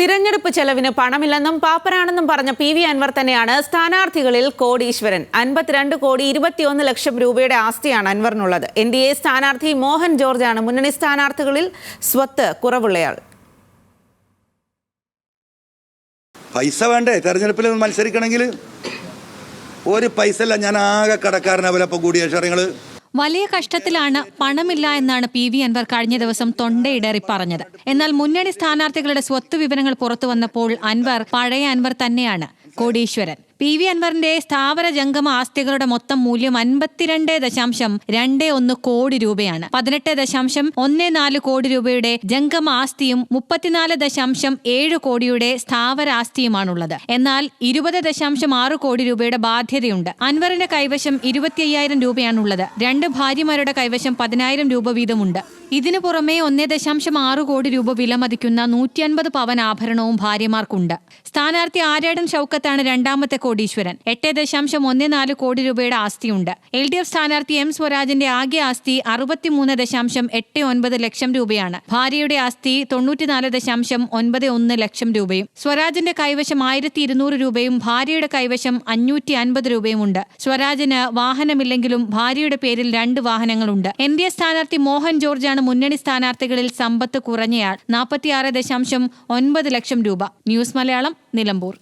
തിരഞ്ഞെടുപ്പ് ചെലവിന് പണമില്ലെന്നും പാപ്പരാണെന്നും പറഞ്ഞ PV അൻവർ തന്നെയാണ് സ്ഥാനാർത്ഥികളിൽ കോടീശ്വരൻ. 52 കോടി 21 ലക്ഷം രൂപയുടെ ആസ്തിയാണ് അൻവറിനുള്ളത്. NDA സ്ഥാനാർത്ഥി മോഹൻ ജോർജാണ് മുന്നണി സ്ഥാനാർത്ഥികളിൽ സ്വത്ത് കുറവുള്ളയാൾ. പൈസ വേണ്ടേ തെരഞ്ഞെടുപ്പിൽ മത്സരിക്കണമെങ്കിൽ? ഒരു പൈസ ഇല്ല, ഞാൻ ആകെ കടക്കാരനാവില്ല. അപ്പോൾ കൂടിയ ഷെയറുകൾ വലിയ കഷ്ടത്തിലാണ്, പണമില്ല എന്നാണ് PV അൻവർ കഴിഞ്ഞ ദിവസം തൊണ്ടയിടറി പറഞ്ഞത്. എന്നാൽ മുന്നണി സ്ഥാനാർത്ഥികളുടെ സ്വത്ത് വിവരങ്ങൾ പുറത്തു വന്നപ്പോൾ അൻവർ പഴയ അൻവർ തന്നെയാണ്, കോടീശ്വരൻ. PV അൻവറിന്റെ സ്ഥാവര ജംഗമ ആസ്തികളുടെ മൊത്തം മൂല്യം 52.21 കോടി രൂപയാണ്. 18.14 കോടി രൂപയുടെ ജംഗമ ആസ്തിയും 34.7 കോടിയുടെ സ്ഥാവര ആസ്തിയുമാണുള്ളത്. എന്നാൽ 20.6 കോടി രൂപയുടെ ബാധ്യതയുണ്ട്. അൻവറിന്റെ കൈവശം 25,000 രൂപയാണുള്ളത്. 2 ഭാര്യമാരുടെ കൈവശം 10,000 രൂപ വീതമുണ്ട്. ഇതിനു പുറമെ 1.6 കോടി രൂപ വിലമതിക്കുന്ന 150 പവൻ ആഭരണവും ഭാര്യമാർക്കുണ്ട്. സ്ഥാനാർത്ഥി ആര്യാടൻ ഷൗക്കത്താണ് രണ്ടാമത്തെ കോടീശ്വരൻ. 8.14 കോടി രൂപയുടെ ആസ്തിയുണ്ട്. LDF സ്ഥാനാർത്ഥി M സ്വരാജിന്റെ ആകെ ആസ്തി 63.89 ലക്ഷം രൂപയാണ്. ഭാര്യയുടെ ആസ്തി 94.91 ലക്ഷം രൂപയും. സ്വരാജിന്റെ കൈവശം 1,200 രൂപയും ഭാര്യയുടെ കൈവശം 550 രൂപയുമുണ്ട്. സ്വരാജിന് വാഹനമില്ലെങ്കിലും ഭാര്യയുടെ പേരിൽ 2 വാഹനങ്ങളുണ്ട്. NDA സ്ഥാനാർത്ഥി മോഹൻ ജോർജാണ് മുന്നണി സ്ഥാനാർത്ഥികളിൽ സമ്പത്ത് കുറഞ്ഞയാൾ. 46.9 ലക്ഷം രൂപ. ന്യൂസ് മലയാളം, നിലമ്പൂർ.